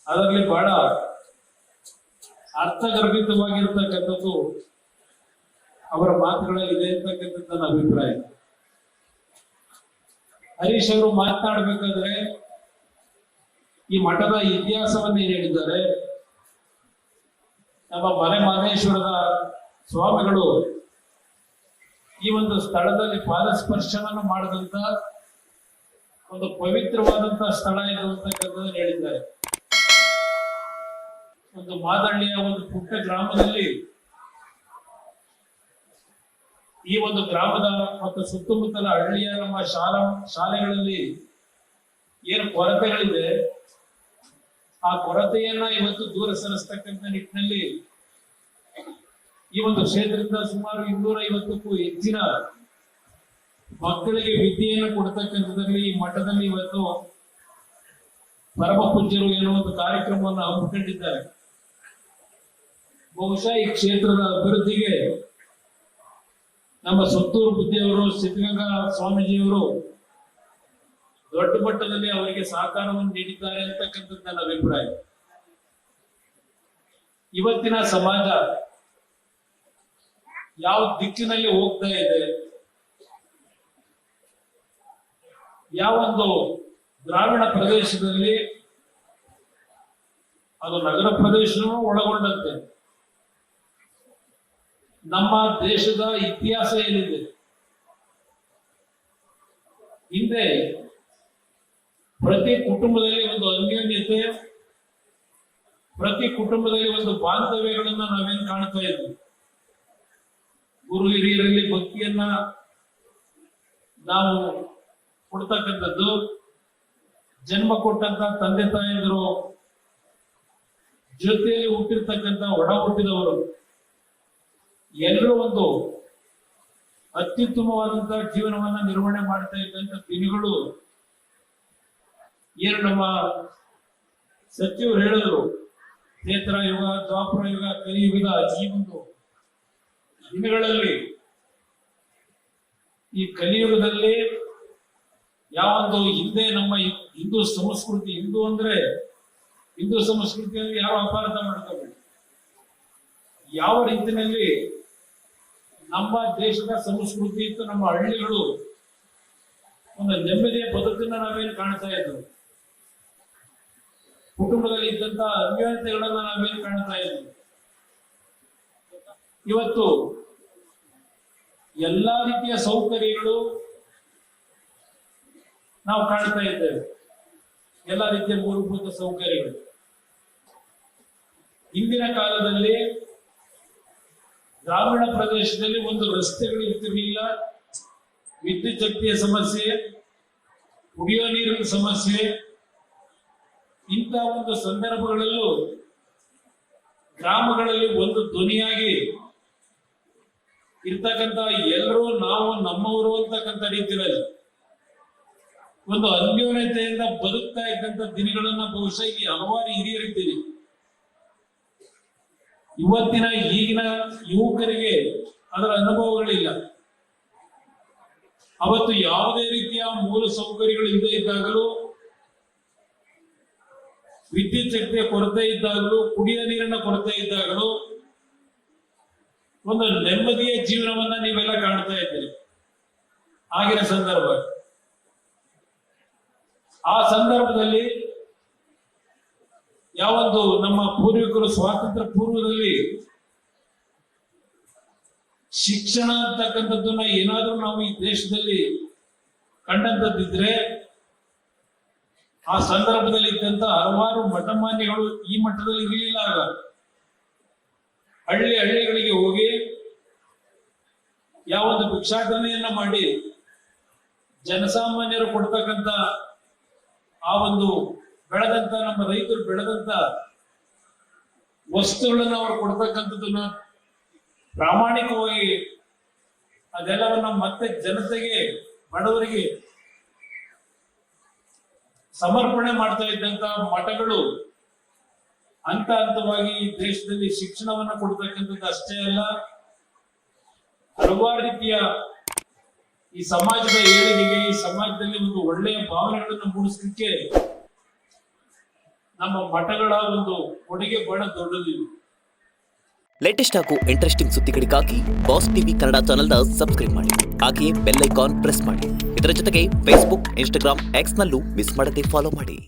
ಅದರಲ್ಲಿ ಬಹಳ ಅರ್ಥಗರ್ಭಿತವಾಗಿರ್ತಕ್ಕಂಥದ್ದು ಅವರ ಮಾತುಗಳಲ್ಲಿ ಇದೆ ಅಂತಕ್ಕಂಥದ್ದು ನನ್ನ ಅಭಿಪ್ರಾಯ. ಹರೀಶ್ ಅವರು ಮಾತನಾಡಬೇಕಾದ್ರೆ ಈ ಮಠದ ಇತಿಹಾಸವನ್ನು ಏನ್ ಹೇಳಿದ್ದಾರೆ, ನಮ್ಮ ಮನೆ ಮಹದೇಶ್ವರದ ಸ್ವಾಮಿಗಳು ಈ ಒಂದು ಸ್ಥಳದಲ್ಲಿ ಪಾದಸ್ಪರ್ಶನನ್ನು ಮಾಡದಂತ ಒಂದು ಪವಿತ್ರವಾದಂತಹ ಸ್ಥಳ ಇದು ಅಂತಕ್ಕಂಥದ್ದನ್ನು ಹೇಳಿದ್ದಾರೆ. ಒಂದು ಮಾದಳ್ಳಿಯ ಒಂದು ಪುಟ್ಟ ಗ್ರಾಮದಲ್ಲಿ ಈ ಒಂದು ಗ್ರಾಮದ ಮತ್ತು ಸುತ್ತಮುತ್ತಲ ಹಳ್ಳಿಯ ನಮ್ಮ ಶಾಲೆಗಳಲ್ಲಿ ಏನು ಕೊರತೆಗಳಿದೆ ಆ ಕೊರತೆಯನ್ನ ಇವತ್ತು ದೂರ ಸರಿಸ್ತಕ್ಕಂಥ ನಿಟ್ಟಿನಲ್ಲಿ ಈ ಒಂದು ಕ್ಷೇತ್ರದಿಂದ ಸುಮಾರು 250ಕ್ಕೂ ಹೆಚ್ಚಿನ ಮಕ್ಕಳಿಗೆ ವಿದ್ಯೆಯನ್ನು ಕೊಡ್ತಕ್ಕಂಥದ್ರಲ್ಲಿ ಈ ಮಠದಲ್ಲಿ ಇವತ್ತು ಪರಮ ಪೂಜ್ಯರು ಏನೋ ಒಂದು ಕಾರ್ಯಕ್ರಮವನ್ನು ಹಮ್ಮಿಕೊಂಡಿದ್ದಾರೆ. ಬಹುಶಃ ಈ ಕ್ಷೇತ್ರದ ಅಭಿವೃದ್ಧಿಗೆ ನಮ್ಮ ಸುತ್ತೂರು ಬುದ್ಧಿಯವರು, ಸಿದ್ಧಗಂಗಾ ಸ್ವಾಮೀಜಿಯವರು ದೊಡ್ಡ ಮಟ್ಟದಲ್ಲಿ ಅವರಿಗೆ ಸಹಕಾರವನ್ನು ನೀಡಿದ್ದಾರೆ ಅಂತಕ್ಕಂಥದ್ದು ನನ್ನ ಅಭಿಪ್ರಾಯ. ಇವತ್ತಿನ ಸಮಾಜ ಯಾವ ದಿಕ್ಕಿನಲ್ಲಿ ಹೋಗ್ತಾ ಇದೆ, ಯಾವೊಂದು ಗ್ರಾಮೀಣ ಪ್ರದೇಶದಲ್ಲಿ ಅದು ನಗರ ಪ್ರದೇಶವೂ ಒಳಗೊಂಡಂತೆ ನಮ್ಮ ದೇಶದ ಇತಿಹಾಸ ಏನಿದೆ, ಹಿಂದೆ ಪ್ರತಿ ಕುಟುಂಬದಲ್ಲಿ ಒಂದು ಅನ್ಯೋನ್ಯತೆ, ಪ್ರತಿ ಕುಟುಂಬದಲ್ಲಿ ಒಂದು ಬಾಂಧವ್ಯಗಳನ್ನ ನಾವೇನ್ ಕಾಣ್ತಾ ಇದ್ವಿ. ಗುರು ಹಿರಿಯರಲ್ಲಿ ಭಕ್ತಿಯನ್ನ ನಾವು ಕೊಡ್ತಕ್ಕಂಥದ್ದು, ಜನ್ಮ ಕೊಟ್ಟಂತ ತಂದೆ ತಾಯಿಯಂದರು ಜೊತೆಯಲ್ಲಿ ಹುಟ್ಟಿರ್ತಕ್ಕಂಥ ಒಡ ಹುಟ್ಟಿದವರು ಎಲ್ಲರೂ ಒಂದು ಅತ್ಯುತ್ತಮವಾದಂತಹ ಜೀವನವನ್ನ ನಿರ್ವಹಣೆ ಮಾಡ್ತಾ ಇದ್ದಂತ ದಿನಗಳು ಏನು ನಮ್ಮ ಸಚಿವರು ಹೇಳಿದ್ರು, ಕ್ಷೇತ್ರ ಯುಗ, ದ್ವಾಪರ ಯುಗ, ಕಲಿಯುಗದ ಈ ಒಂದು ದಿನಗಳಲ್ಲಿ ಈ ಕಲಿಯುಗದಲ್ಲಿ ಯಾವೊಂದು ಹಿಂದೆ ನಮ್ಮ ಹಿಂದೂ ಸಂಸ್ಕೃತಿ, ಹಿಂದೂ ಅಂದ್ರೆ ಹಿಂದೂ ಸಂಸ್ಕೃತಿಯಲ್ಲಿ ಯಾರು ಅಪಾರ್ಥ ಮಾಡ್ಕೋಬೇಡಿ, ಯಾವ ರೀತಿಯಲ್ಲಿ ನಮ್ಮ ದೇಶದ ಸಂಸ್ಕೃತಿ ಇತ್ತು, ನಮ್ಮ ಹಳ್ಳಿಗಳು ಒಂದು ನೆಮ್ಮದಿಯ ಬದುಕನ್ನ ನಾವೇನು ಕಾಣ್ತಾ ಇದ್ವು, ಕುಟುಂಬದಲ್ಲಿ ಇದ್ದಂತ ಅನ್ಯೋನ್ಯತೆಗಳನ್ನ ನಾವೇನು ಕಾಣ್ತಾ ಇದ್ವಿ. ಇವತ್ತು ಎಲ್ಲಾ ರೀತಿಯ ಸೌಕರ್ಯಗಳು ನಾವು ಕಾಣ್ತಾ ಇದ್ದೇವೆ, ಎಲ್ಲ ರೀತಿಯ ಮೂಲಭೂತ ಸೌಕರ್ಯಗಳು. ಹಿಂದಿನ ಕಾಲದಲ್ಲಿ ಗ್ರಾಮೀಣ ಪ್ರದೇಶದಲ್ಲಿ ಒಂದು ರಸ್ತೆಗಳು ಇರ್ತಿರ್ಲಿಲ್ಲ, ವಿದ್ಯುತ್ ಶಕ್ತಿಯ ಸಮಸ್ಯೆ, ಕುಡಿಯೋ ನೀರಿನ ಸಮಸ್ಯೆ. ಇಂಥ ಒಂದು ಸಂದರ್ಭಗಳಲ್ಲೂ ಗ್ರಾಮಗಳಲ್ಲಿ ಒಂದು ಧ್ವನಿಯಾಗಿ ಇರ್ತಕ್ಕಂಥ ಎಲ್ಲರೂ ನಾವು ನಮ್ಮವರು ಅಂತಕ್ಕಂಥ ರೀತಿಯಲ್ಲಿ ಒಂದು ಅನ್ಯೋನ್ಯತೆಯಿಂದ ಬದುಕ್ತಾ ಇದ್ದಂತ ದಿನಗಳನ್ನ ಬಹುಶಃ ಇಲ್ಲಿ ಹಲವಾರು ಹಿರಿಯರಿದ್ದೀರಿ. ಇವತ್ತಿನ ಈಗಿನ ಯುವಕರಿಗೆ ಅದರ ಅನುಭವಗಳಿಲ್ಲ. ಅವತ್ತು ಯಾವುದೇ ರೀತಿಯ ಮೂಲ ಸೌಕರ್ಯಗಳು ಇಲ್ಲದೆ ಇದ್ದಾಗಲೂ, ವಿದ್ಯುತ್ ಶಕ್ತಿಯ ಕೊರತೆ ಇದ್ದಾಗಲೂ, ಕುಡಿಯ ನೀರಿನ ಕೊರತೆ ಇದ್ದಾಗಲೂ ಒಂದು ನೆಮ್ಮದಿಯ ಜೀವನವನ್ನ ನೀವೆಲ್ಲ ಕಾಣ್ತಾ ಇದ್ದೀರಿ. ಆಗಿನ ಸಂದರ್ಭ, ಆ ಸಂದರ್ಭದಲ್ಲಿ ಯಾವೊಂದು ನಮ್ಮ ಪೂರ್ವಿಕರು ಸ್ವಾತಂತ್ರ್ಯ ಪೂರ್ವದಲ್ಲಿ ಶಿಕ್ಷಣ ಅಂತಕ್ಕಂಥದ್ದನ್ನ ಏನಾದ್ರೂ ನಾವು ಈ ದೇಶದಲ್ಲಿ ಕಂಡಂತದ್ದಿದ್ರೆ, ಆ ಸಂದರ್ಭದಲ್ಲಿ ಇದ್ದಂತ ಹಲವಾರು ಮಠಮಾನ್ಯಗಳು ಈ ಮಟ್ಟದಲ್ಲಿ ಇರಲಿಲ್ಲ. ಆಗ ಹಳ್ಳಿಗಳಿಗೆ ಹೋಗಿ ಯಾವೊಂದು ಭಿಕ್ಷಾಟನೆಯನ್ನ ಮಾಡಿ ಜನಸಾಮಾನ್ಯರು ಕೊಡ್ತಕ್ಕಂಥ ಆ ಒಂದು ಬೆಳೆದಂತ, ನಮ್ಮ ರೈತರು ಬೆಳೆದಂತ ವಸ್ತುಗಳನ್ನ ಅವರು ಕೊಡ್ತಕ್ಕಂಥದ್ದನ್ನ ಪ್ರಾಮಾಣಿಕವಾಗಿ ಅದೆಲ್ಲವನ್ನ ಮತ್ತೆ ಜನತೆಗೆ, ಬಡವರಿಗೆ ಸಮರ್ಪಣೆ ಮಾಡ್ತಾ ಇದ್ದಂತ ಮಠಗಳು ಹಂತ ಹಂತವಾಗಿ ಈ ದೇಶದಲ್ಲಿ ಶಿಕ್ಷಣವನ್ನ ಕೊಡ್ತಕ್ಕಂಥದ್ದು ಅಷ್ಟೇ ಅಲ್ಲ, ಹಲವಾರು ರೀತಿಯ ಈ ಸಮಾಜದ ಏಳಿಗೆಗೆ, ಈ ಸಮಾಜದಲ್ಲಿ ಒಂದು ಒಳ್ಳೆಯ ಭಾವನೆಗಳನ್ನು ಮೂಡಿಸಲಿಕ್ಕೆ ನಮ್ಮ ಮಠಗಳ ಒಂದು ಕೊಡುಗೆ ಬಹಳ ದೊಡ್ಡದಿದೆ. ಲೇಟೆಸ್ಟ್ ಹಾಗೂ ಇಂಟ್ರೆಸ್ಟಿಂಗ್ ಸುದ್ದಿಗಳಿಗಾಗಿ ಬಾಸ್ ಟಿವಿ ಕನ್ನಡ ಚಾನೆಲ್ನ ಸಬ್ಸ್ಕ್ರೈಬ್ ಮಾಡಿ. ಹಾಗೆಯೇ ಬೆಲ್ ಐಕಾನ್ ಪ್ರೆಸ್ ಮಾಡಿ. ಇದರ ಜೊತೆಗೆ ಫೇಸ್ಬುಕ್, ಇನ್ಸ್ಟಾಗ್ರಾಮ್, ಎಕ್ಸ್ನಲ್ಲೂ ಮಿಸ್ ಮಾಡದೆ ಫಾಲೋ ಮಾಡಿ.